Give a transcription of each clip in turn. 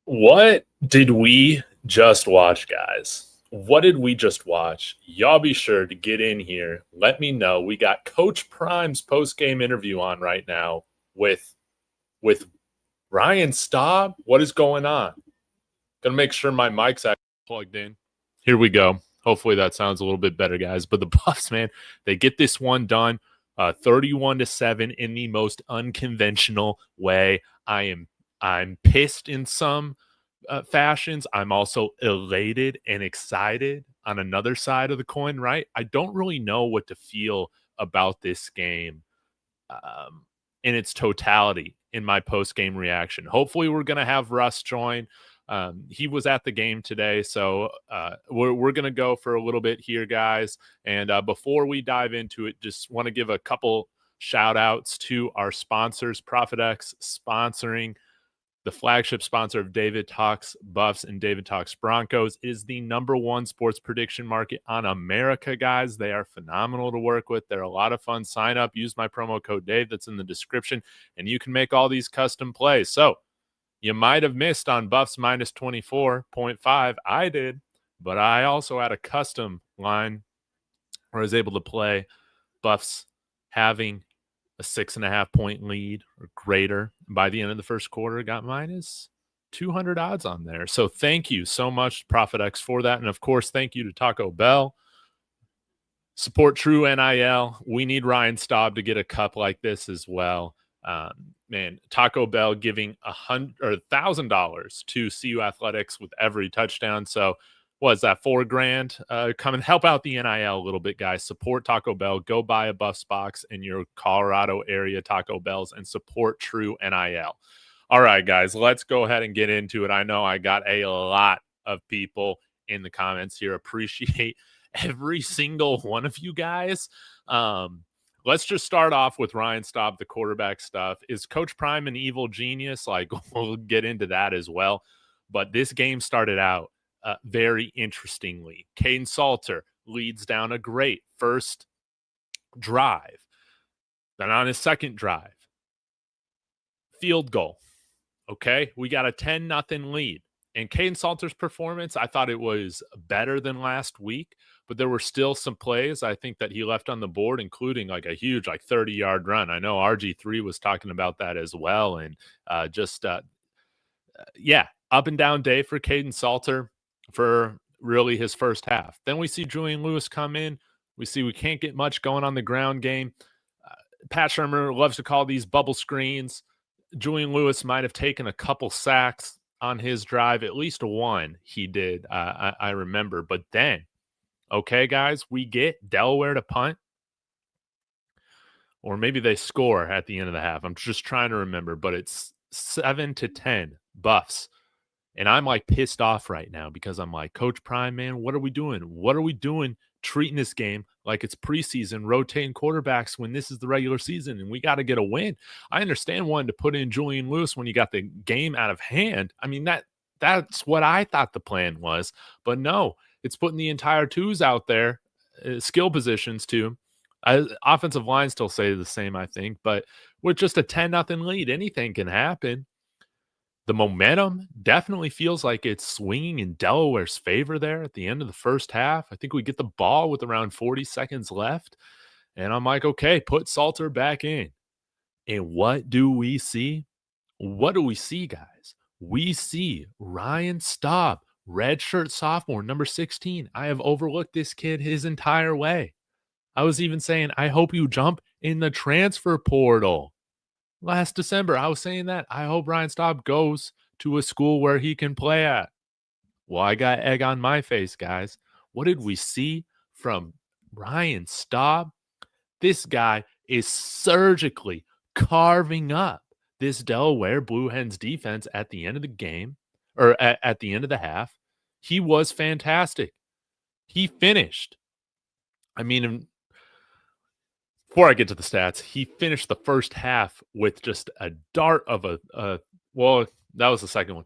What did we just watch, guys? What did we just watch? Y'all be sure to get in here. Let me know. We got Coach Prime's post-game interview on right now with Ryan Staub. What is going on? Gonna make sure my mic's actually plugged in. Here we go. Hopefully that sounds a little bit better, guys. But the Buffs, man, they get this one done, 31-7 in the most unconventional way. I'm pissed in some fashions. I'm also elated and excited on another side of the coin, right? I don't really know what to feel about this game in its totality in my post-game reaction. Hopefully we're going to have Russ join. He was at the game today, so we're going to go for a little bit here, guys. And before we dive into it, just want to give a couple shout-outs to our sponsors. ProfitX sponsoring the flagship sponsor of David Talks Buffs and David Talks Broncos. Is the #1 sports prediction market on America, guys. They are phenomenal to work with. They're a lot of fun. Sign up, use my promo code Dave that's in the description, and you can make all these custom plays. So you might have missed on Buffs minus 24.5. I did, but I also had a custom line where I was able to play Buffs having a 6.5-point lead or greater by the end of the first quarter. Got minus 200 odds on there. So thank you so much, ProfitX, for that. And of course, thank you to Taco Bell. Support True NIL. We need Ryan Staub to get a cup like this as well. Man, Taco Bell giving $1,000 to CU Athletics with every touchdown. So what is that, $4,000? Come and help out the NIL a little bit, guys. Support Taco Bell. Go buy a Buffs box in your Colorado area Taco Bells and support True NIL. All right, guys, let's go ahead and get into it. I know I got a lot of people in the comments here. Appreciate every single one of you guys. Let's just start off with Ryan Staub, the quarterback stuff. Is Coach Prime an evil genius? Like, we'll get into that as well. But this game started out very interestingly. Kaidon Salter leads down a great first drive. Then on his second drive, field goal. Okay, we got a 10-0 lead. And Kaidon Salter's performance, I thought it was better than last week, but there were still some plays I think that he left on the board, including like a huge 30-yard run. I know RG3 was talking about that as well. And up and down day for Kaidon Salter for really his first half. Then we see Julian Lewis come in. We see we can't get much going on the ground game. Pat Shurmur loves to call these bubble screens. Julian Lewis might have taken a couple sacks on his drive, at least one he did, I remember. But then, okay, guys, we get Delaware to punt, or maybe they score at the end of the half. I'm just trying to remember, but it's 7-10 Buffs. And I'm like pissed off right now because I'm like, Coach Prime, man, what are we doing? What are we doing treating this game like it's preseason, rotating quarterbacks when this is the regular season and we got to get a win? I understand wanting to put in Julian Lewis when you got the game out of hand. I mean, that's what I thought the plan was. But no, it's putting the entire twos out there, skill positions too. Offensive line still say the same, I think. But with just a 10-0 lead, anything can happen. The momentum definitely feels like it's swinging in Delaware's favor there at the end of the first half. I think we get the ball with around 40 seconds left. And I'm like, okay, put Salter back in. And what do we see? What do we see, guys? We see Ryan Staub, redshirt sophomore, number 16. I have overlooked this kid his entire way. I was even saying, I hope you jump in the transfer portal. Last December, I was saying that. I hope Ryan Staub goes to a school where he can play at. Well, I got egg on my face, guys. What did we see from Ryan Staub? This guy is surgically carving up this Delaware Blue Hens defense at the end of the game, or at the end of the half. He was fantastic. He finished. I mean, before I get to the stats, he finished the first half with just a dart of that was the second one,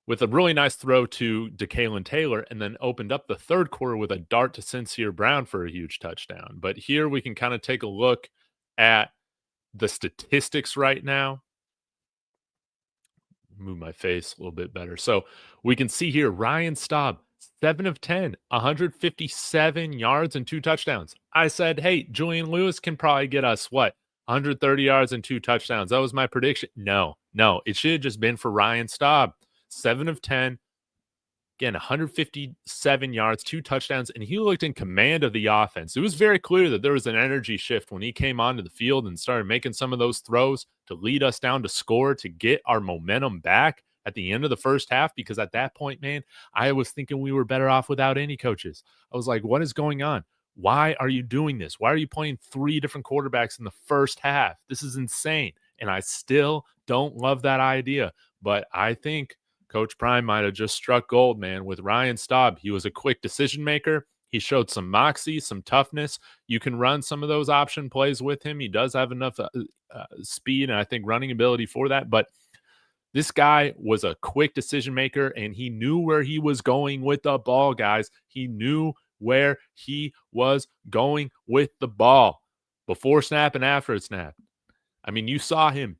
with a really nice throw to DeKalen Taylor, and then opened up the third quarter with a dart to Sincere Brown for a huge touchdown. But here we can kind of take a look at the statistics right now. Move my face a little bit better. So we can see here Ryan Staub, 7 of 10, 157 yards and 2 touchdowns. I said, hey, Julian Lewis can probably get us what? 130 yards and 2 touchdowns. That was my prediction. No, it should have just been for Ryan Staub. 7 of 10, again, 157 yards, 2 touchdowns, and he looked in command of the offense. It was very clear that there was an energy shift when he came onto the field and started making some of those throws to lead us down to score, to get our momentum back at the end of the first half, because at that point, man, I was thinking we were better off without any coaches. I was like, what is going on? Why are you doing this? Why are you playing 3 different quarterbacks in the first half? This is insane. And I still don't love that idea, but I think Coach Prime might have just struck gold, man, with Ryan Staub. He was a quick decision maker. He showed some moxie, some toughness. You can run some of those option plays with him. He does have enough speed and I think running ability for that. But this guy was a quick decision maker, and he knew where he was going with the ball, guys. He knew where he was going with the ball before snap and after snap. I mean, you saw him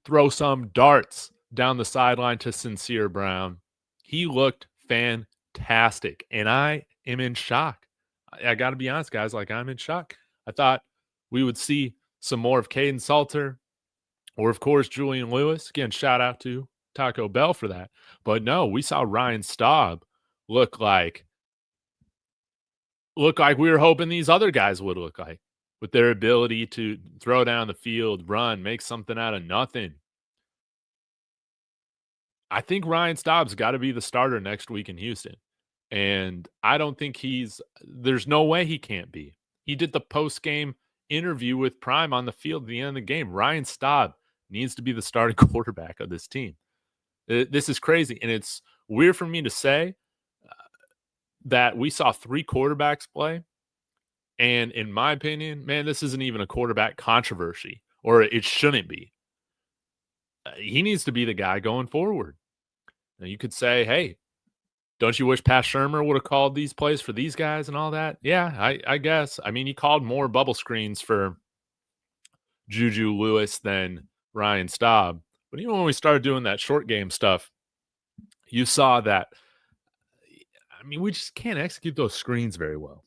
throw some darts down the sideline to Sincere Brown. He looked fantastic, and I am in shock. I got to be honest, guys, like I'm in shock. I thought we would see some more of Kaidon Salter or, of course, Julian Lewis. Again, shout out to Taco Bell for that. But no, we saw Ryan Staub look like we were hoping these other guys would look like, with their ability to throw down the field, run, make something out of nothing. I think Ryan Staub's got to be the starter next week in Houston. And I don't think there's no way he can't be. He did the post-game interview with Prime on the field at the end of the game. Ryan Staub needs to be the starting quarterback of this team. This is crazy. And it's weird for me to say that we saw 3 quarterbacks play. And in my opinion, man, this isn't even a quarterback controversy, or it shouldn't be. He needs to be the guy going forward. Now, you could say, hey, don't you wish Pat Shurmur would have called these plays for these guys and all that? Yeah, I guess. I mean, he called more bubble screens for Juju Lewis than Ryan Staub. But even when we started doing that short game stuff, you saw that, I mean, we just can't execute those screens very well.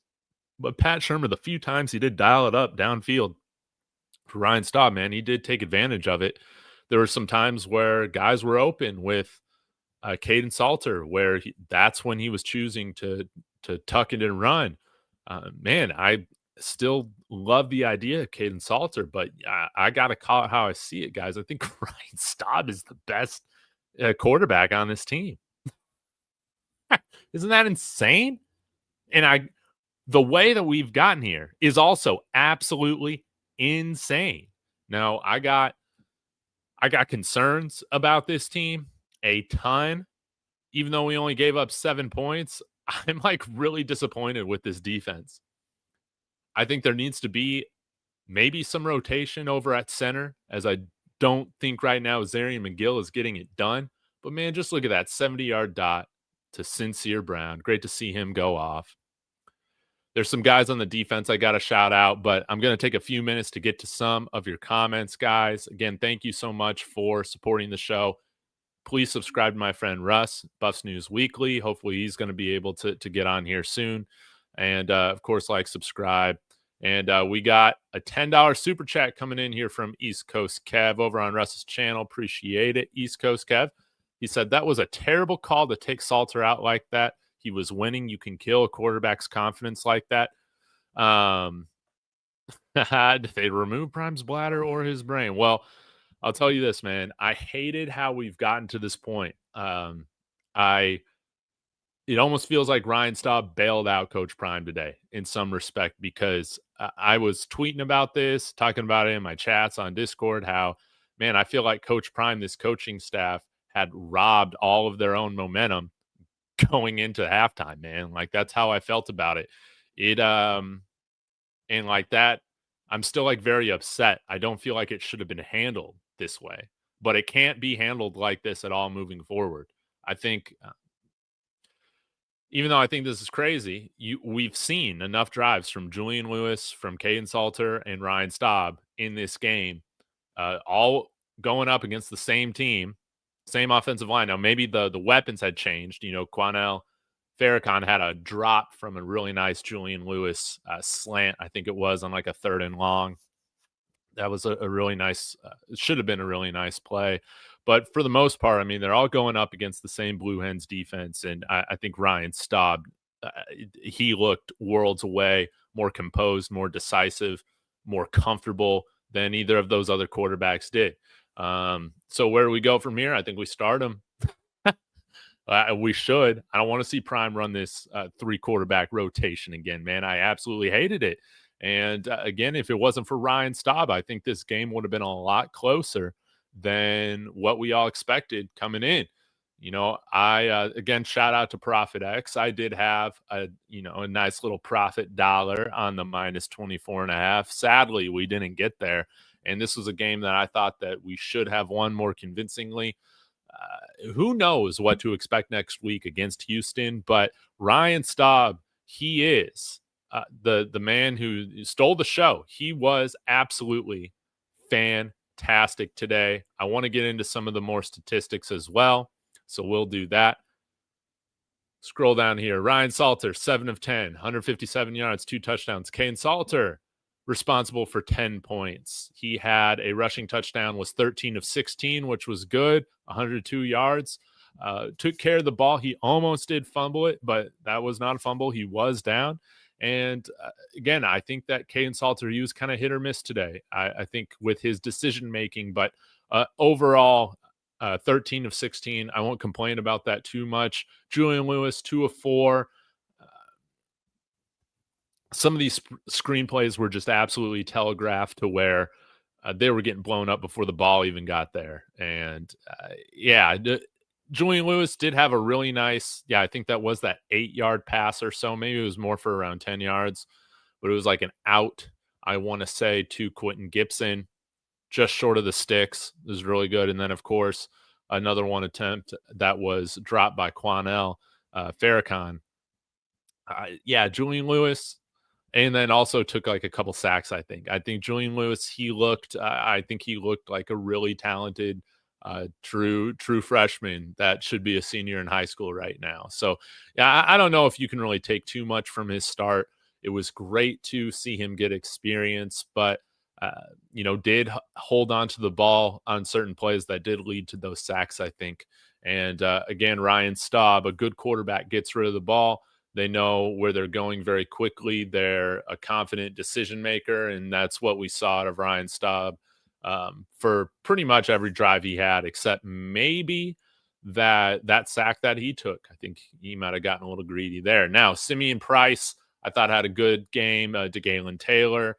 But Pat Shurmur, the few times he did dial it up downfield for Ryan Staub, man, he did take advantage of it. There were some times where guys were open with Kaidon Salter, where that's when he was choosing to tuck it and run. Man, I still love the idea of Kaidon Salter, but I got to call it how I see it, guys. I think Ryan Staub is the best quarterback on this team. Isn't that insane? And the way that we've gotten here is also absolutely insane. Now, I got concerns about this team a ton. Even though we only gave up 7 points, I'm like really disappointed with this defense. I think there needs to be maybe some rotation over at center, as I don't think right now Zarian McGill is getting it done. But man, just look at that 70-yard dot to Sincere Brown. Great to see him go off. There's some guys on the defense I got to shout out, but I'm going to take a few minutes to get to some of your comments, guys. Again, thank you so much for supporting the show. Please subscribe to my friend Russ, Buffs News Weekly. Hopefully he's going to be able to get on here soon. And, of course, subscribe. And we got a $10 super chat coming in here from East Coast Kev over on Russ's channel. Appreciate it, East Coast Kev. He said, that was a terrible call to take Salter out like that. He was winning. You can kill a quarterback's confidence like that. Did they remove Prime's bladder or his brain? Well, I'll tell you this, man. I hated how we've gotten to this point. It almost feels like Ryan Staub bailed out Coach Prime today in some respect, because I was tweeting about this, talking about it in my chats on Discord, how, man, I feel like Coach Prime, this coaching staff, had robbed all of their own momentum going into halftime, man. Like, that's how I felt about it. And like that, I'm still very upset. I don't feel like it should have been handled this way, but it can't be handled like this at all moving forward. I think, even though I think this is crazy, we've seen enough drives from Julian Lewis, from Kaidon Salter, and Ryan Staub in this game, all going up against the same team, Same offensive line. Now, maybe the weapons had changed. Quanell Farrakhan had a drop from a really nice Julian Lewis slant, I think it was, on like a 3rd and long. That was a really nice it should have been a really nice play. But for the most part, I mean, they're all going up against the same Blue Hens defense, and I think Ryan Staub, he looked worlds away, more composed, more decisive, more comfortable than either of those other quarterbacks did. So where do we go from here? I think we start him. We should. I don't want to see Prime run this 3-quarterback rotation again, man. I absolutely hated it. And again, if it wasn't for Ryan Staub, I think this game would have been a lot closer than what we all expected coming in. I again, shout out to Profit X. I did have a nice little profit dollar on the minus 24.5. Sadly, we didn't get there. And this was a game that I thought that we should have won more convincingly. Who knows what to expect next week against Houston, but Ryan Staub, he is the man who stole the show. He was absolutely fantastic today. I want to get into some of the more statistics as well, so we'll do that. Scroll down here. Ryan Salter, 7 of 10, 157 yards, 2 touchdowns. Kaidon Salter, responsible for 10 points. He had a rushing touchdown, was 13 of 16, which was good, 102 yards. Took care of the ball. He almost did fumble it, but that was not a fumble. He was down. And again, I think that Kaidon Salter, he was kind of hit or miss today. I think with his decision-making, but overall, 13 of 16. I won't complain about that too much. Julian Lewis, 2 of 4. Some of these screenplays were just absolutely telegraphed to where they were getting blown up before the ball even got there. And Julian Lewis did have a really nice, I think that was that 8-yard pass or so. Maybe it was more for around 10 yards, but it was like an out, I want to say, to Quentin Gibson, just short of the sticks. It was really good. And then, of course, another one attempt that was dropped by Quanell Farrakhan. Julian Lewis, and then also took like a couple sacks, I think. I think Julian Lewis, I think he looked like a really talented, true freshman that should be a senior in high school right now. So, I don't know if you can really take too much from his start. It was great to see him get experience, but, did hold on to the ball on certain plays that did lead to those sacks, I think. And again, Ryan Staub, a good quarterback, gets rid of the ball. They know where they're going very quickly. They're a confident decision maker, and that's what we saw out of Ryan Staub for pretty much every drive he had, except maybe that sack that he took. I think he might have gotten a little greedy there. Now, Simeon Price, I thought, had a good game. DeGalen Taylor.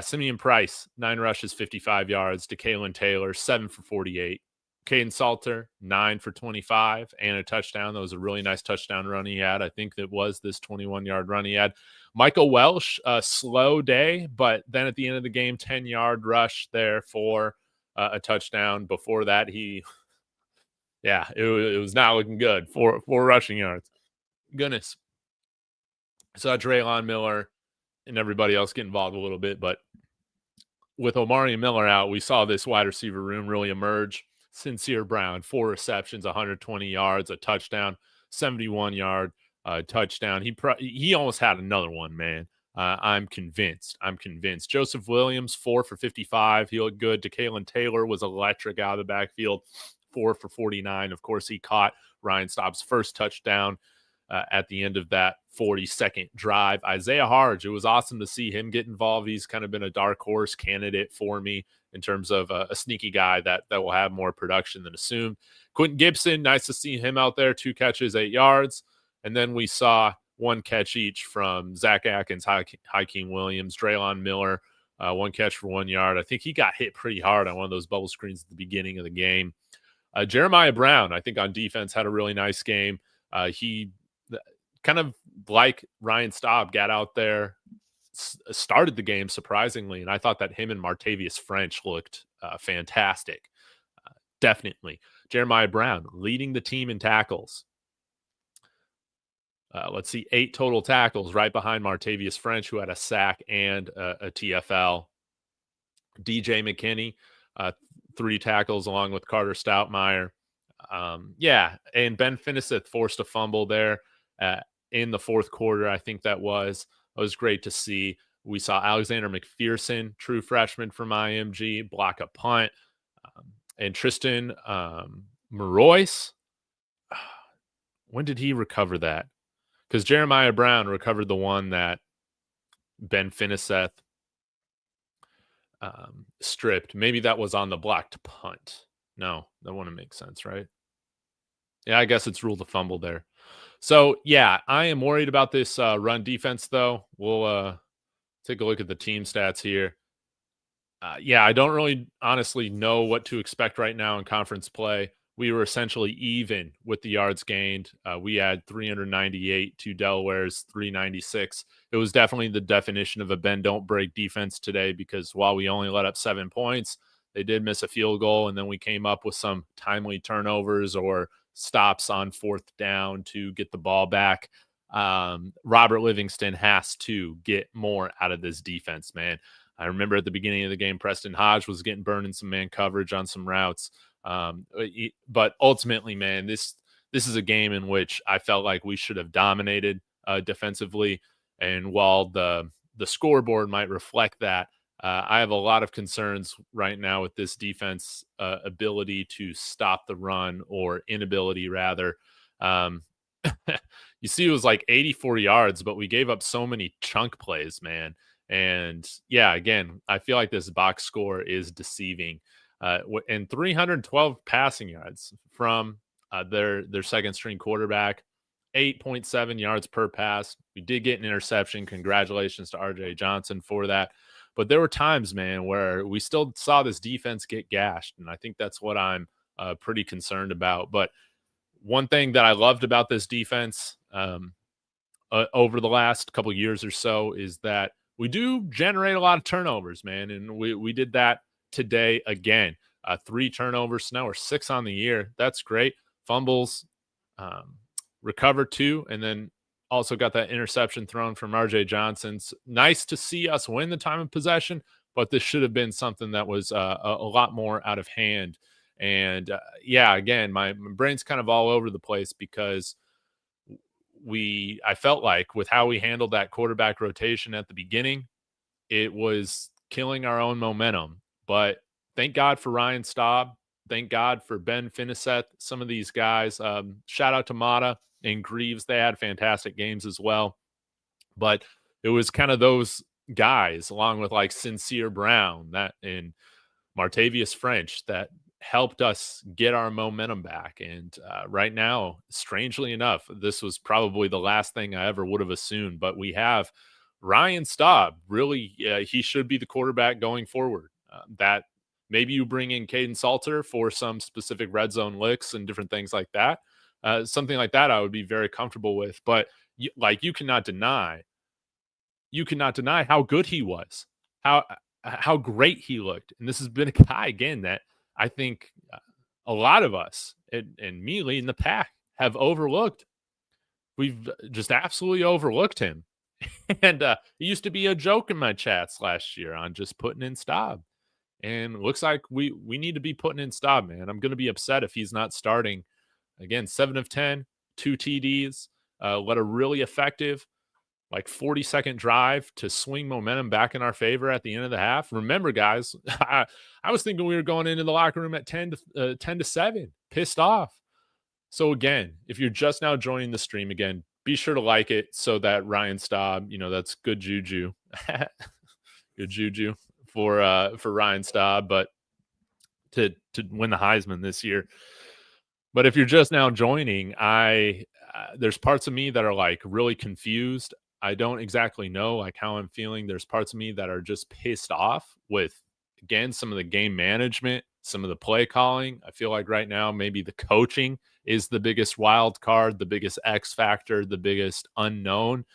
Simeon Price, 9 rushes, 55 yards. DeGalen Taylor, 7 for 48. Kaidon Salter, 9 for 25 and a touchdown. That was a really nice touchdown run he had. I think that was this 21-yard run he had. Michael Welsh, a slow day, but then at the end of the game, 10-yard rush there for a touchdown. Before that, it was not looking good. Four rushing yards. Goodness. So Draylon Miller and everybody else get involved a little bit, but with Omari Miller out, we saw this wide receiver room really emerge. Sincere Brown, 4 receptions, 120 yards, a touchdown, 71-yard touchdown. He almost had another one, man. I'm convinced. Joseph Williams, 4 for 55. He looked good. DeGalen Taylor was electric out of the backfield, 4 for 49. Of course, he caught Ryan Staub's first touchdown at the end of that 42nd drive. Isaiah Harge, it was awesome to see him get involved. He's kind of been a dark horse candidate for me in terms of a sneaky guy that will have more production than assumed. Quentin Gibson, nice to see him out there. 2 catches, 8 yards. And then we saw 1 catch each from Zach Atkins, Hakeem Williams, Draylon Miller, 1 catch for 1 yard. I think he got hit pretty hard on one of those bubble screens at the beginning of the game. Jeremiah Brown, I think on defense, had a really nice game. He kind of like Ryan Staub got out there, started the game surprisingly, and I thought that him and Martavius French looked fantastic. Definitely. Jeremiah Brown leading the team in tackles. Let's see, 8 total tackles, right behind Martavius French, who had a sack and a TFL. DJ McKinney, 3 tackles along with Carter Stoutmeyer. And Ben Finiseth forced a fumble there in the fourth quarter. I think that was great to see. We saw Alexander McPherson, true freshman from IMG, block a punt. And Tristan Marois, when did he recover that? Because Jeremiah Brown recovered the one that Ben Finiseth stripped. Maybe that was on the blocked punt. No, that wouldn't make sense, right? Yeah, I guess it's ruled a fumble there. So, yeah, I am worried about this run defense, though. We'll take a look at the team stats here. I don't really honestly know what to expect right now in conference play. We were essentially even with the yards gained. We had 398 to Delaware's 396. It was definitely the definition of a bend, don't break defense today, because while we only let up 7 points, they did miss a field goal, and then we came up with some timely turnovers or stops on fourth down to get the ball back. Robert Livingston has to get more out of this defense, man. I remember at the beginning of the game, Preston Hodge was getting burned in some man coverage on some routes. But ultimately, man, this is a game in which I felt like we should have dominated defensively. And while the scoreboard might reflect that, I have a lot of concerns right now with this defense ability to stop the run, or inability rather. You see, it was like 84 yards, but we gave up so many chunk plays, man. And again, I feel like this box score is deceiving. And 312 passing yards from their second string quarterback, 8.7 yards per pass. We did get an interception. Congratulations to RJ Johnson for that. But there were times, man, where we still saw this defense get gashed. And I think that's what I'm pretty concerned about. But one thing that I loved about this defense over the last couple of years or so is that we do generate a lot of turnovers, man. And we did that today again. 3 turnovers. Now we're 6 on the year. That's great. Fumbles, recovered 2, and then also got that interception thrown from RJ Johnson. Nice to see us win the time of possession, but this should have been something that was a lot more out of hand. And again, my brain's kind of all over the place because I felt like with how we handled that quarterback rotation at the beginning, it was killing our own momentum. But thank God for Ryan Staub. Thank God for Ben Finiseth. Some of these guys, shout out to Mata and Greaves. They had fantastic games as well. But it was kind of those guys, along with like Sincere Brown and Martavius French, that helped us get our momentum back. And right now, strangely enough, this was probably the last thing I ever would have assumed, but we have Ryan Staub. Really, he should be the quarterback going forward. That maybe you bring in Kaidon Salter for some specific red zone licks and different things like that. Something like that I would be very comfortable with. But you cannot deny how good he was, how great he looked. And this has been a guy, again, that I think a lot of us, and me leading the pack, have overlooked. We've just absolutely overlooked him. And it used to be a joke in my chats last year on just putting in Staub. And it looks like we need to be putting in Staub, man. I'm going to be upset if he's not starting. Again, 7 of 10, 2 TDs, led a really effective 40-second drive to swing momentum back in our favor at the end of the half. Remember, guys, I was thinking we were going into the locker room at 10 to 7, pissed off. So again, if you're just now joining the stream, again, be sure to like it so that Ryan Staub, that's good juju, good juju for Ryan Staub, but to win the Heisman this year. But if you're just now joining, there's parts of me that are really confused. I don't exactly know how I'm feeling. There's parts of me that are just pissed off with, again, some of the game management, some of the play calling. I feel like right now maybe the coaching is the biggest wild card, the biggest X factor, the biggest unknown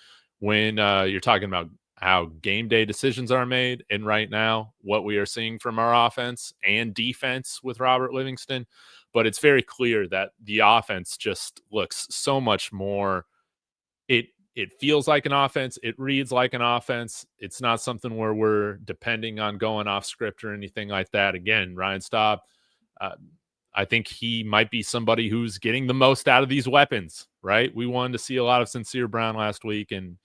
when you're talking about how game day decisions are made. And right now, what we are seeing from our offense and defense with Robert Livingston. But it's very clear that the offense just looks so much more. It feels like an offense. It reads like an offense. It's not something where we're depending on going off script or anything like that. Again, Ryan Staub, I think he might be somebody who's getting the most out of these weapons, right? We wanted to see a lot of Sincere Brown last week, and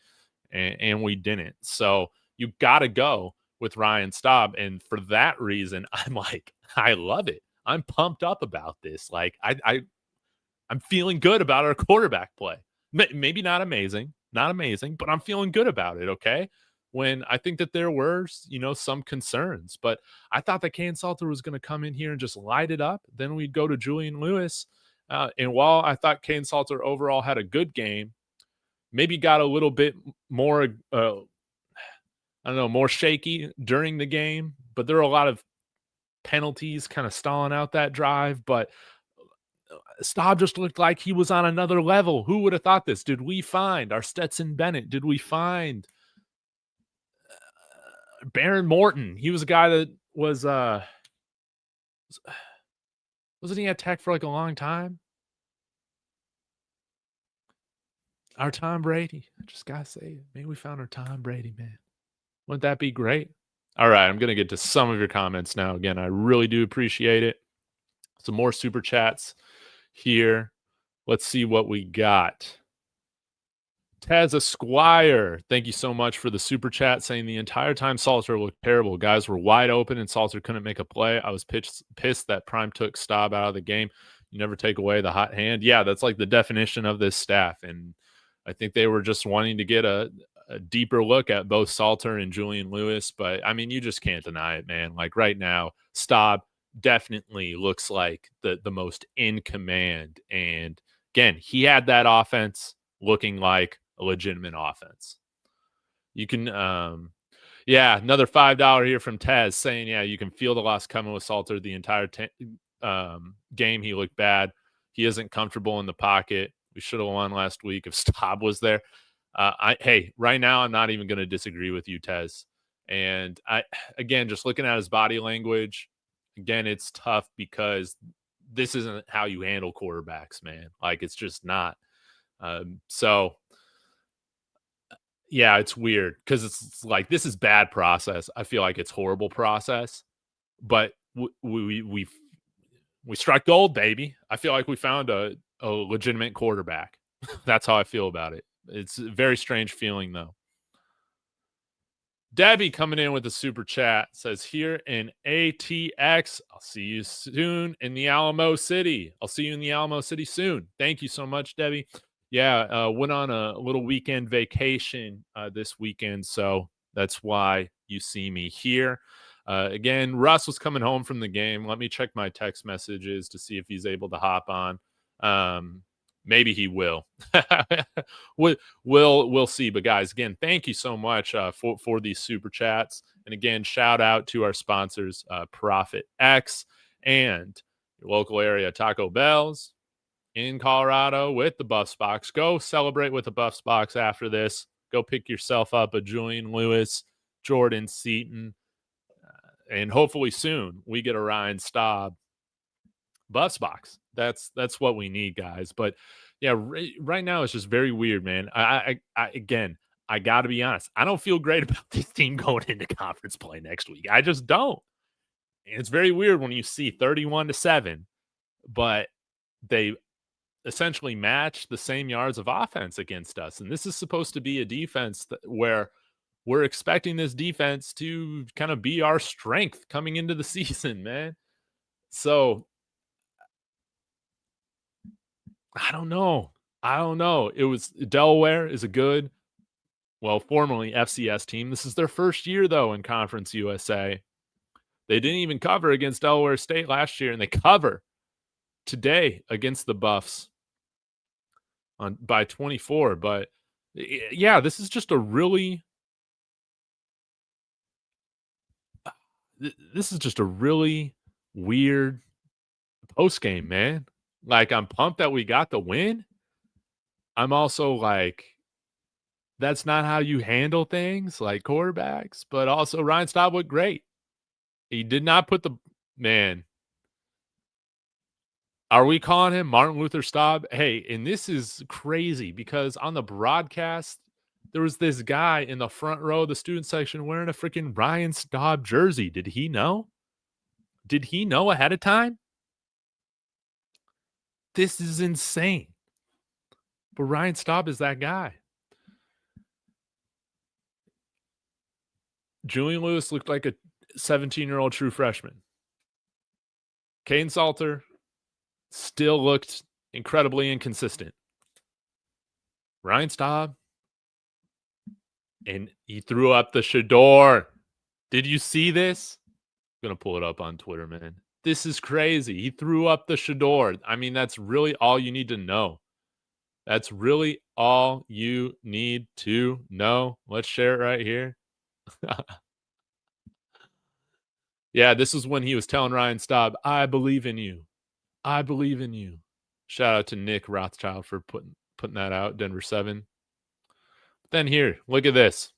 we didn't. So you got to go with Ryan Staub, and for that reason, I'm like, I love it. I'm pumped up about this. Like, I'm feeling good about our quarterback play. Maybe not amazing, but I'm feeling good about it. Okay. When I think that there were, some concerns, but I thought that Kaidon Salter was going to come in here and just light it up. Then we'd go to Julian Lewis. And while I thought Kaidon Salter overall had a good game, maybe got a little bit more, more shaky during the game, but there were a lot of penalties kind of stalling out that drive. But Staub just looked like he was on another level. Who would have thought this? Did we find our Stetson Bennett? Did we find Baron Morton? He was a guy that was wasn't he at Tech for like a long time? Our Tom Brady. I just gotta say it. Maybe we found our Tom Brady, man. Wouldn't that be great? All right, I'm gonna get to some of your comments now. Again, I really do appreciate it. Some more super chats here. Let's see what we got. Taz Esquire, thank you so much for the super chat, saying the entire time Salter looked terrible. Guys were wide open and Salter couldn't make a play. I was pissed that Prime took Staub out of the game. You never take away the hot hand. Yeah, that's like the definition of this staff. And I think they were just wanting to get a deeper look at both Salter and Julian Lewis. But, I mean, you just can't deny it, man. Like right now, Staub definitely looks like the most in command. And, again, he had that offense looking like a legitimate offense. You can, another $5 here from Taz saying, yeah, you can feel the loss coming with Salter the entire game. He looked bad. He isn't comfortable in the pocket. We should have won last week if Staub was there. Right now, I'm not even going to disagree with you, Tez. And again, just looking at his body language, again, it's tough because this isn't how you handle quarterbacks, man. Like, it's just not. Yeah, it's weird because it's like, this is bad process. I feel like it's horrible process, but we struck gold, baby. I feel like we found a legitimate quarterback. That's how I feel about it. It's a very strange feeling, though. Debbie coming in with a super chat says, here in ATX, I'll see you soon in the Alamo City. I'll see you in the Alamo City soon. Thank you so much, Debbie. Yeah, went on a little weekend vacation this weekend, so that's why you see me here. Again, Russ was coming home from the game. Let me check my text messages to see if he's able to hop on. Maybe he will. We'll see. But guys, again, thank you so much for these super chats. And again, shout out to our sponsors, Profit X and your local area Taco Bell's in Colorado with the Buffs box. Go celebrate with the Buffs box after this. Go pick yourself up a Julian Lewis, Jordan Seaton, and hopefully soon we get a Ryan Staub Buffs box. That's what we need, guys. But yeah, right now it's just very weird, man. I got to be honest. I don't feel great about this team going into conference play next week. I just don't. And it's very weird when you see 31-7, but they essentially match the same yards of offense against us. And this is supposed to be a defense where we're expecting this defense to kind of be our strength coming into the season, man. So I don't know. It was Delaware is a good, formerly FCS team. This is their first year, though, in Conference USA. They didn't even cover against Delaware State last year, and they cover today against the Buffs by 24. But, yeah, this is just a really weird postgame, man. Like, I'm pumped that we got the win. I'm also like, that's not how you handle things like quarterbacks. But also, Ryan Staub looked great. He did not put the man. Are we calling him Martin Luther Staub? Hey, and this is crazy because on the broadcast, there was this guy in the front row of the student section wearing a freaking Ryan Staub jersey. Did he know? Did he know ahead of time? This is insane. But Ryan Staub is that guy. Julian Lewis looked like a 17-year-old true freshman. Kaidon Salter still looked incredibly inconsistent. Ryan Staub, and he threw up the Shador. Did you see this? I'm going to pull it up on Twitter, man. This is crazy. He threw up the Shador. I mean, that's really all you need to know. That's really all you need to know. Let's share it right here. Yeah, this is when he was telling Ryan Staub, I believe in you. I believe in you. Shout out to Nick Rothschild for putting that out, Denver 7. But then here, look at this.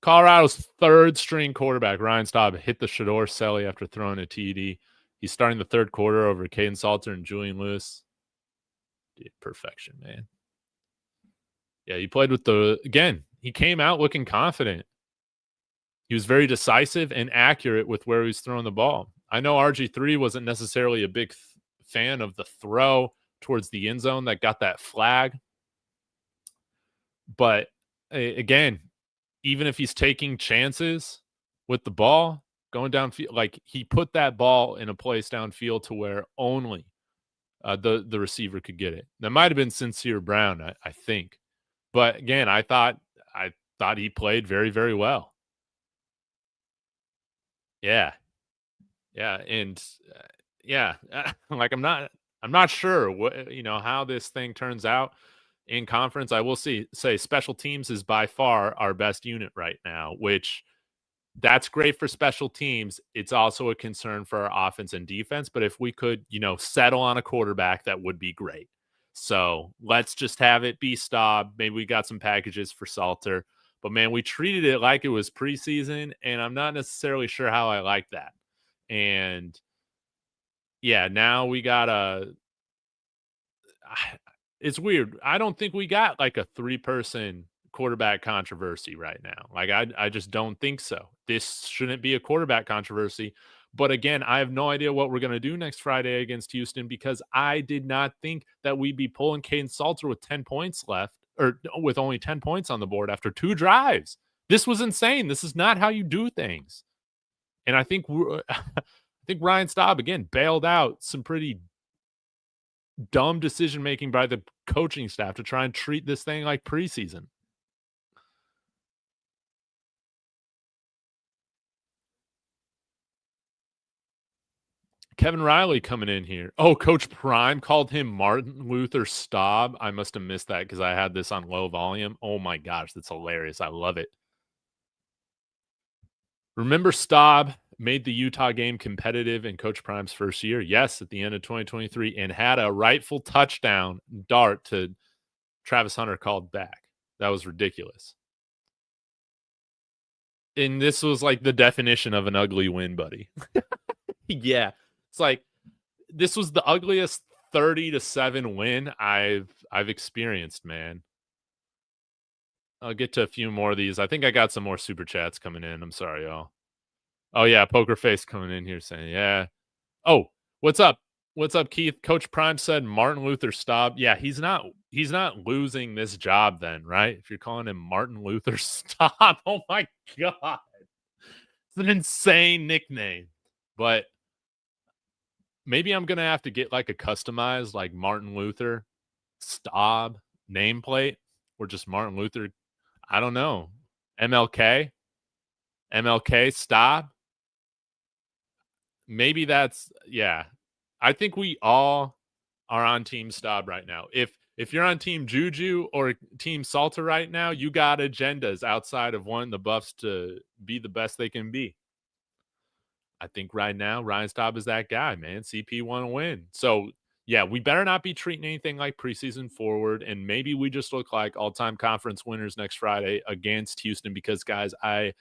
Colorado's third string quarterback, Ryan Staub, hit the Shador Selly after throwing a TD. He's starting the third quarter over Kaidon Salter and Julian Lewis. Dude, perfection, man. Yeah, he played with he came out looking confident. He was very decisive and accurate with where he was throwing the ball. I know RG3 wasn't necessarily a big fan of the throw towards the end zone that got that flag. But again, even if he's taking chances with the ball going downfield, like he put that ball in a place downfield to where only the receiver could get it. That might have been Sincere Brown, I think. But again, I thought he played very, very well. Yeah. Yeah. And like I'm not sure what, how this thing turns out in conference. I will say special teams is by far our best unit right now, which that's great for special teams. It's also a concern for our offense and defense. But if we could, settle on a quarterback, that would be great. So let's just have it be Staub. Maybe we got some packages for Salter. But, man, we treated it like it was preseason, and I'm not necessarily sure how I like that. And, yeah, now we got it's weird. I don't think we got like a 3-person quarterback controversy right now. Like, I just don't think so. This shouldn't be a quarterback controversy. But again, I have no idea what we're going to do next Friday against Houston because I did not think that we'd be pulling Kaidon Salter with 10 points left or with only 10 points on the board after 2 drives. This was insane. This is not how you do things. And I think Ryan Staub, again, bailed out some pretty dumb decision-making by the coaching staff to try and treat this thing like preseason. Kevin Riley coming in here. Oh, Coach Prime called him Martin Luther Staub. I must have missed that because I had this on low volume. Oh my gosh, that's hilarious. I love it. Remember Staub made the Utah game competitive in Coach Prime's first year? Yes, at the end of 2023, and had a rightful touchdown dart to Travis Hunter called back. That was ridiculous. And this was like the definition of an ugly win, buddy. Yeah. It's like this was the ugliest 30-7 win I've experienced, man. I'll get to a few more of these. I think I got some more super chats coming in. I'm sorry, y'all. Oh yeah, Poker Face coming in here saying, yeah. Oh, what's up? What's up, Keith? Coach Prime said Martin Luther Staub. Yeah, he's not losing this job then, right? If you're calling him Martin Luther Staub. Oh my God. It's an insane nickname. But maybe I'm going to have to get like a customized like Martin Luther Staub nameplate or just Martin Luther. I don't know. MLK Staub. Maybe that's, yeah. I think we all are on Team Staub right now. If you're on Team Juju or Team Salter right now, you got agendas outside of wanting the Buffs to be the best they can be. I think right now, Ryan Staub is that guy, man. CP want to win. So, yeah, we better not be treating anything like preseason forward, and maybe we just look like all-time conference winners next Friday against Houston because, guys, I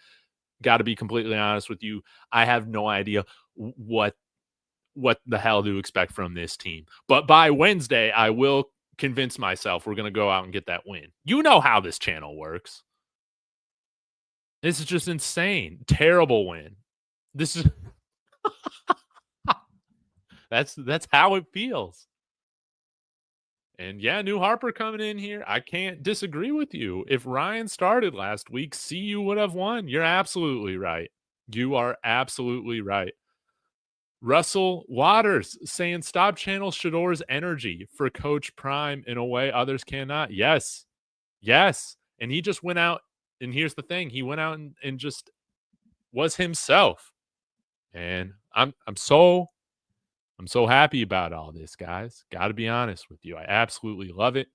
got to be completely honest with you. I have no idea what the hell to expect from this team. But by Wednesday, I will convince myself we're going to go out and get that win. You know how this channel works. This is just insane. Terrible win. This is that's how it feels. And yeah, new Harper coming in here. I can't disagree with you. If Ryan started last week, CU would have won. You're absolutely right. You are absolutely right. Russell Waters saying stop channel Shador's energy for Coach Prime in a way others cannot. Yes. Yes. And he just went out. And here's the thing. He went out and just was himself. And I'm so happy about all this, guys. Got to be honest with you. I absolutely love it.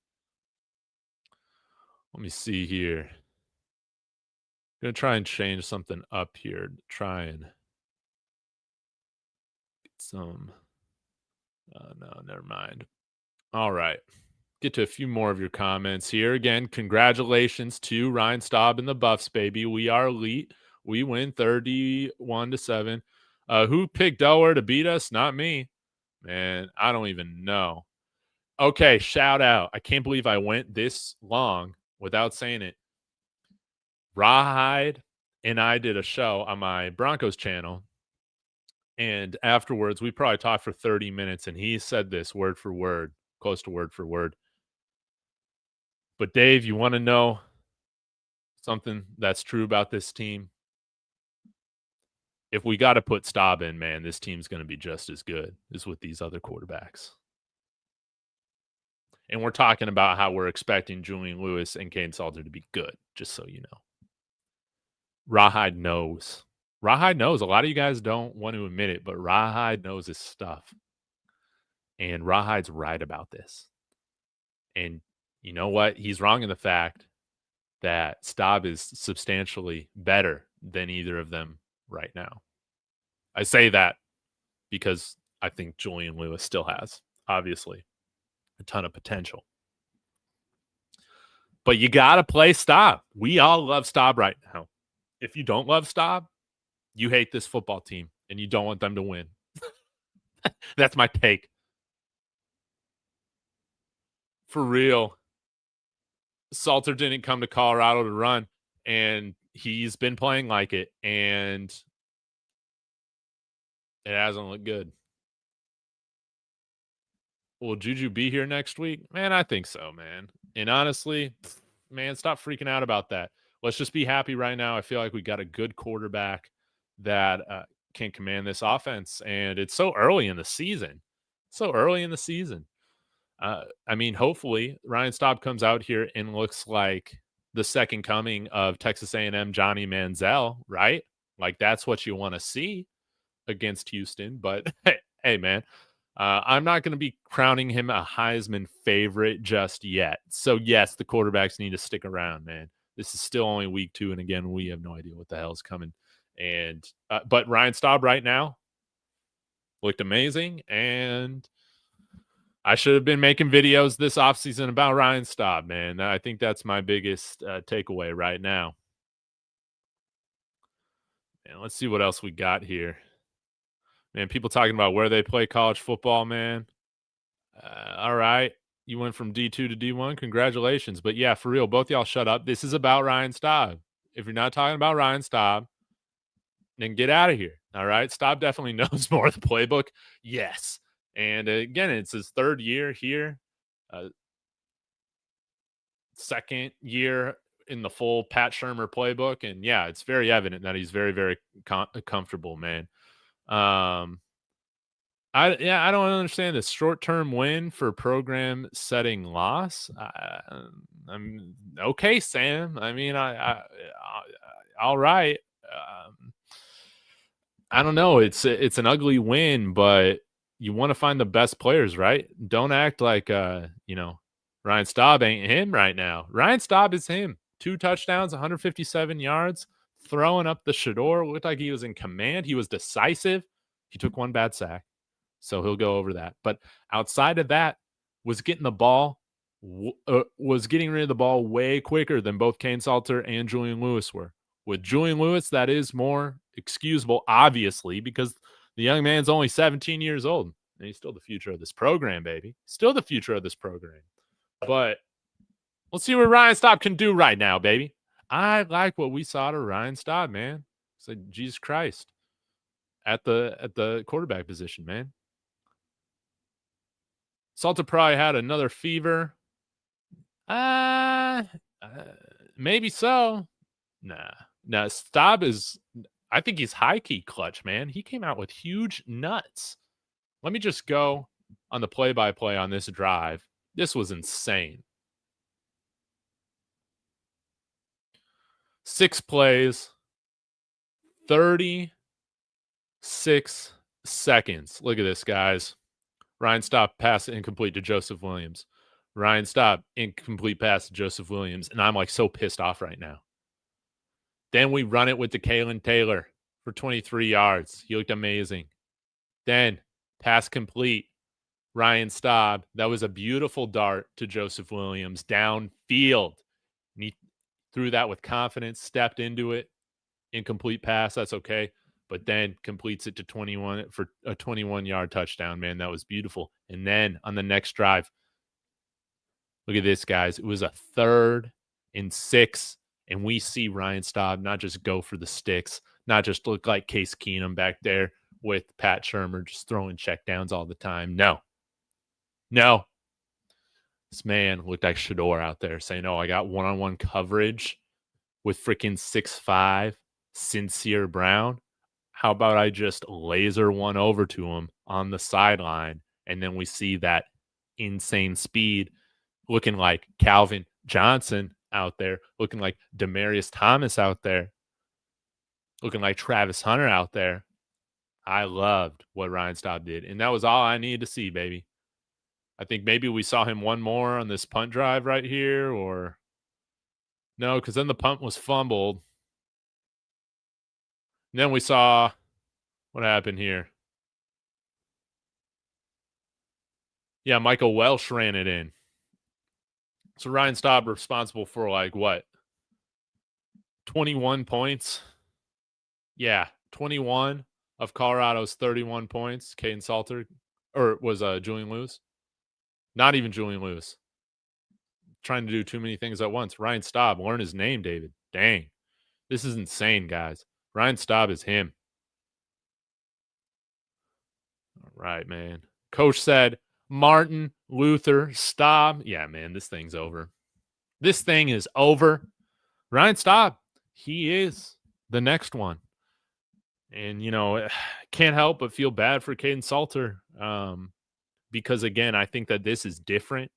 Let me see here. I'm going to try and change something up here to try and get some. No, never mind. All right. Get to a few more of your comments here. Again, congratulations to Ryan Staub and the Buffs, baby. We are elite. We win 31-7. Who picked Delaware to beat us? Not me. Man, I don't even know. Okay, shout out. I can't believe I went this long without saying it. Rawhide and I did a show on my Broncos channel. And afterwards, we probably talked for 30 minutes, and he said this word for word, close to word for word. But Dave, you want to know something that's true about this team? If we got to put Staub in, man, this team's going to be just as good as with these other quarterbacks. And we're talking about how we're expecting Julian Lewis and Kaidon Salter to be good, just so you know. Rawhide knows. Rawhide knows. A lot of you guys don't want to admit it, but Rawhide knows his stuff. And Rawhide's right about this. And you know what? He's wrong in the fact that Staub is substantially better than either of them right now. I say that because I think Julian Lewis still has, obviously, a ton of potential. But you got to play Staub. We all love Staub right now. If you don't love Staub, you hate this football team and you don't want them to win. That's my take. For real. Salter didn't come to Colorado to run, and he's been playing like it, and it hasn't looked good. Will Juju be here next week? Man, I think so, man. And honestly, man, stop freaking out about that. Let's just be happy right now. I feel like we got a good quarterback that can command this offense, and it's so early in the season. I mean, hopefully Ryan Staub comes out here and looks like the second coming of Texas A&M Johnny Manziel, right? Like that's what you want to see against Houston. But hey, man, I'm not going to be crowning him a Heisman favorite just yet. So yes, the quarterbacks need to stick around, man. This is still only week 2, and again, we have no idea what the hell's coming. And but Ryan Staub right now looked amazing, and I should have been making videos this offseason about Ryan Staub, man. I think that's my biggest takeaway right now. And let's see what else we got here. Man, people talking about where they play college football, man. All right. You went from D2 to D1. Congratulations. But yeah, for real, both y'all shut up. This is about Ryan Staub. If you're not talking about Ryan Staub, then get out of here. All right. Staub definitely knows more of the playbook. Yes. And again, it's his 3rd year here. Second year in the full Pat Shurmur playbook. And yeah, it's very evident that he's very, very comfortable, man. I don't understand this short-term win for program setting loss. I'm okay, Sam. I mean, all right. I don't know. It's an ugly win, but you want to find the best players, right? Don't act like Ryan Staub ain't him right now. Ryan Staub is him. 2 touchdowns, 157 yards, throwing up the Shador. Looked like he was in command. He was decisive. He took 1 bad sack, so he'll go over that. But outside of that, was getting rid of the ball way quicker than both Kaidon Salter and Julian Lewis were. With Julian Lewis, that is more excusable, obviously, because the young man's only 17 years old. And he's still the future of this program, baby. Still the future of this program. But let's see what Ryan Staub can do right now, baby. I like what we saw to Ryan Staub, man. It's like Jesus Christ at the quarterback position, man. Salter probably had another fever. Maybe so. Nah. Staub is, I think he's high-key clutch, man. He came out with huge nuts. Let me just go on the play-by-play on this drive. This was insane. 6 plays, 36 seconds. Look at this, guys. Ryan Staub pass incomplete to Joseph Williams. Ryan Staub incomplete pass to Joseph Williams. And I'm like so pissed off right now. Then we run it with the Kalen Taylor for 23 yards. He looked amazing. Then pass complete. Ryan Staub. That was a beautiful dart to Joseph Williams downfield. And he threw that with confidence, stepped into it. Incomplete pass. That's okay. But then completes it to 21 for a 21-yard touchdown, man. That was beautiful. And then on the next drive, look at this, guys. It was a 3rd and 6, and we see Ryan Staub not just go for the sticks, not just look like Case Keenum back there with Pat Shurmur just throwing checkdowns all the time. No. This man looked like Shador out there saying, oh, I got one-on-one coverage with freaking 6'5", Sincere Brown. How about I just laser one over to him on the sideline, and then we see that insane speed looking like Calvin Johnson out there, looking like Demaryius Thomas out there, looking like Travis Hunter out there. I loved what Ryan Staub did, and that was all I needed to see, baby. I think maybe we saw him one more on this punt drive right here, or no, because then the punt was fumbled. And then we saw what happened here. Yeah, Michael Welsh ran it in. So Ryan Staub responsible for like what? 21 points. Yeah, 21 of Colorado's 31 points. Kaidon Salter, or was Julian Lewis? Not even Julian Lewis. Trying to do too many things at once. Ryan Staub, learn his name, David. Dang. This is insane, guys. Ryan Staub is him. All right, man. Coach said, Martin, Luther, Staub. Yeah, man, this thing's over. This thing is over. Ryan Staub, he is the next one. And, you know, can't help but feel bad for Kaidon Salter because, again, I think that this is different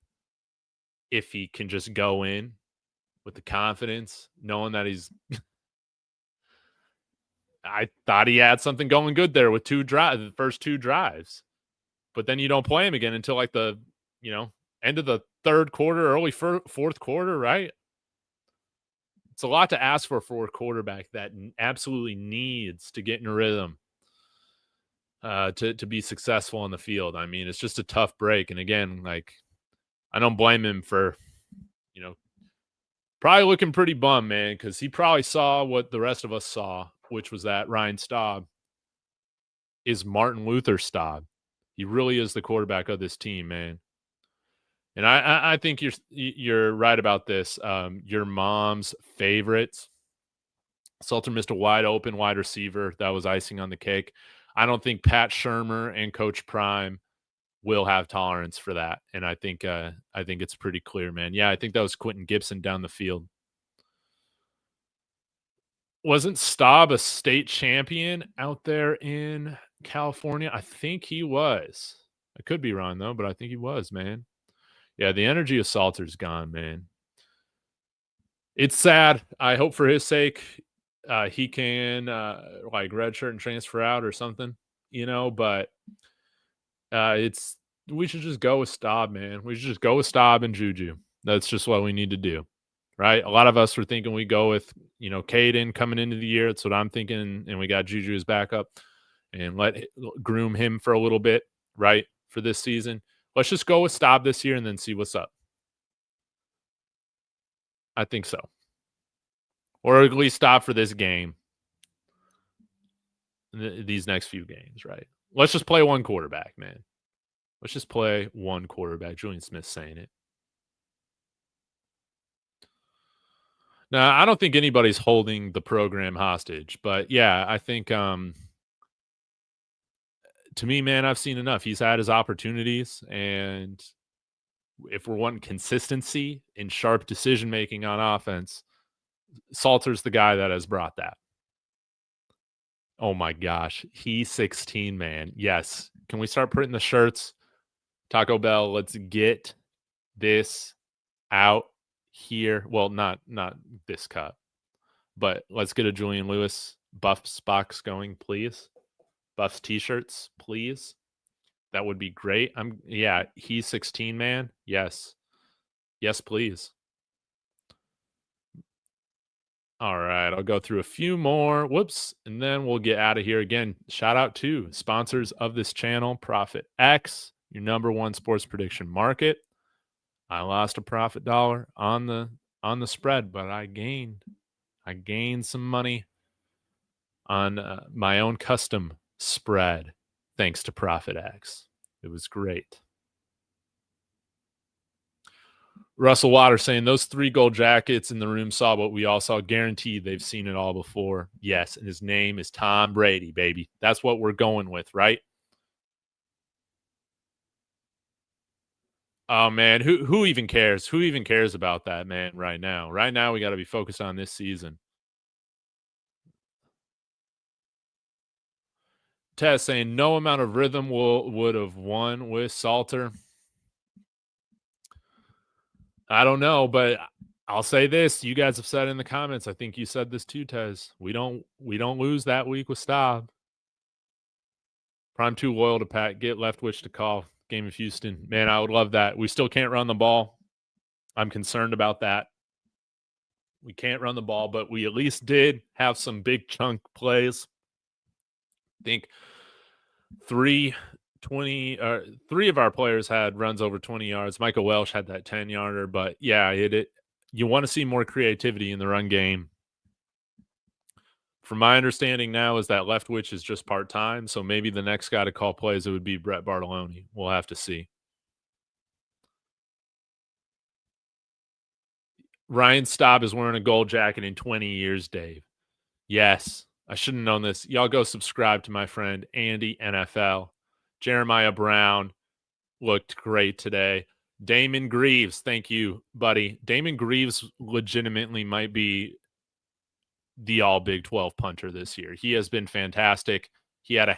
if he can just go in with the confidence, knowing that he's – I thought he had something going good there with the first 2 drives. But then you don't play him again until like the, you know, end of the 3rd quarter, early 4th quarter, right? It's a lot to ask for a quarterback that absolutely needs to get in a rhythm to be successful on the field. I mean, it's just a tough break. And again, like, I don't blame him for, you know, probably looking pretty bummed, man, because he probably saw what the rest of us saw, which was that Ryan Staub is Martin Luther Staub. He really is the quarterback of this team, man. And I think you're right about this. Your mom's favorites. Salter missed a wide open wide receiver. That was icing on the cake. I don't think Pat Shurmur and Coach Prime will have tolerance for that. And I think it's pretty clear, man. Yeah, I think that was Quentin Gibson down the field. Wasn't Staub a state champion out there in California? I think he was. I could be wrong, though, but I think he was, man. Yeah, the energy of Salter's gone, man. It's sad. I hope for his sake he can like redshirt and transfer out or something, you know, but we should just go with Staub, man. We should just go with Staub and Juju. That's just what we need to do, right? A lot of us were thinking we go with, you know, Kaidon coming into the year. That's what I'm thinking, and we got Juju as backup and groom him for a little bit, right, for this season. Let's just go with Staub this year and then see what's up. I think so. Or at least Staub for this game, these next few games, right? Let's just play one quarterback, man. Let's just play one quarterback. Julian Smith's saying it. Now, I don't think anybody's holding the program hostage, but yeah, I think to me, man, I've seen enough. He's had his opportunities, and if we're wanting consistency in sharp decision making on offense, Salter's the guy that has brought that. Oh my gosh, he's 16, man. Yes. Can we start printing the shirts? Taco Bell, let's get this out here. Well, not this cut, but let's get a Julian Lewis Buffs box going, please. Buffs t-shirts, please. That would be great. Yeah, he's 16, man. Yes. Yes, please. All right, I'll go through a few more. Whoops, and then we'll get out of here. Again, shout out to sponsors of this channel, Profit X, your number one sports prediction market. I lost a profit dollar on the spread, but I gained some money on my own custom spread thanks to Profit X. It was great. Russell Waters saying those 3 gold jackets in the room saw what we all saw. Guaranteed they've seen it all before. Yes, and his name is Tom Brady, baby. That's what we're going with, right? Oh, man, who even cares? Who even cares about that, man, right now? Right now, we got to be focused on this season. Tess saying no amount of rhythm would have won with Salter. I don't know, but I'll say this. You guys have said in the comments. I think you said this too, Tez. We don't lose that week with Staub. Prime 2 loyal to Pat. Get Leftwich to call game of Houston. Man, I would love that. We still can't run the ball. I'm concerned about that. We can't run the ball, but we at least did have some big chunk plays. I think 3 of our players had runs over 20 yards. Michael Welsh had that 10-yarder, but yeah, you want to see more creativity in the run game. From my understanding now is that Leftwich is just part-time, so maybe the next guy to call plays, it would be Brett Bartolone. We'll have to see. Ryan Staub is wearing a gold jacket in 20 years, Dave. Yes, I should have known this. Y'all go subscribe to my friend Andy NFL. Jeremiah Brown looked great today. Damon Greaves, thank you, buddy. Damon Greaves legitimately might be the all Big 12 punter this year. He has been fantastic. He had not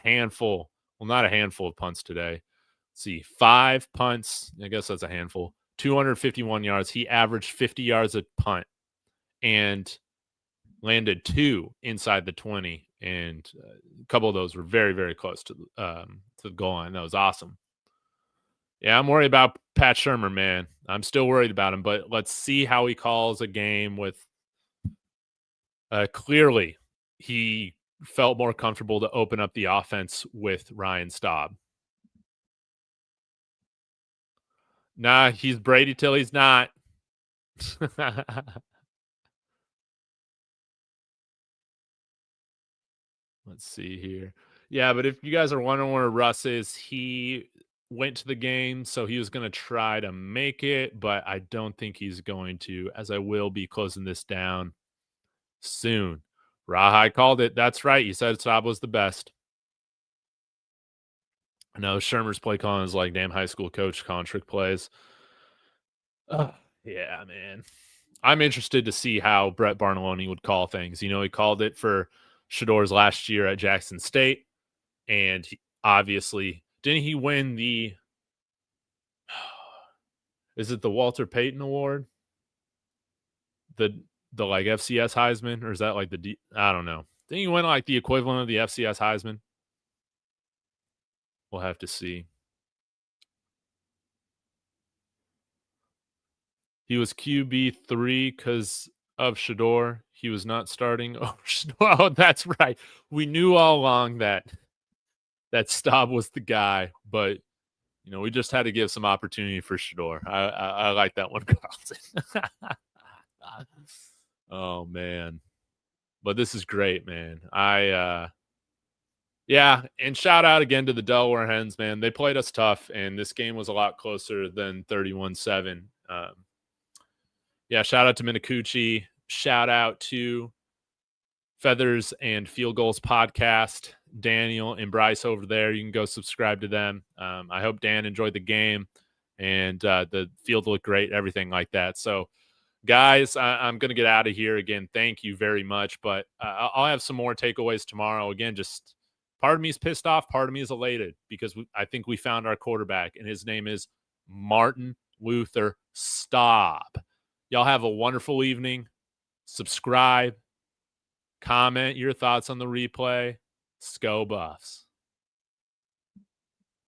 a handful of punts today. Let's see, 5 punts. I guess that's a handful. 251 yards. He averaged 50 yards a punt and landed 2 inside the 20. And a couple of those were very, very close to the goal line. That was awesome. Yeah, I'm worried about Pat Shurmur, man. I'm still worried about him, but let's see how he calls a game with clearly he felt more comfortable to open up the offense with Ryan Staub. Nah, he's Brady till he's not. Let's see here. Yeah, but if you guys are wondering where Russ is, he went to the game, so he was going to try to make it, but I don't think he's going to, as I will be closing this down soon. Rahai called it. That's right. You said Staub was the best. I know Shurmur's play calling is like damn high school coach calling trick plays. Yeah, man. I'm interested to see how Brett Bartolone would call things. He called it for Shador's last year at Jackson State, and obviously, didn't he win the is it the Walter Payton Award? The like FCS Heisman, or is that like I don't know. Didn't he win like the equivalent of the FCS Heisman? We'll have to see. He was QB3 because of Shador. He was not starting. Oh, that's right. We knew all along that Staub was the guy, but we just had to give some opportunity for Shador. I like that one, Carlton. Oh man, but this is great, man. Yeah, and shout out again to the Delaware Hens, man. They played us tough, and this game was a lot closer than 31-7. Yeah, shout out to Minicucci. Shout out to Feathers and Field Goals podcast. Daniel and Bryce over there. You can go subscribe to them. I hope Dan enjoyed the game and the field looked great, everything like that. So, guys, I'm going to get out of here again. Thank you very much. But I'll have some more takeaways tomorrow. Again, just part of me is pissed off. Part of me is elated because I think we found our quarterback, and his name is Martin Luther Staub. Y'all have a wonderful evening. Subscribe. Comment your thoughts on the replay. Go Buffs.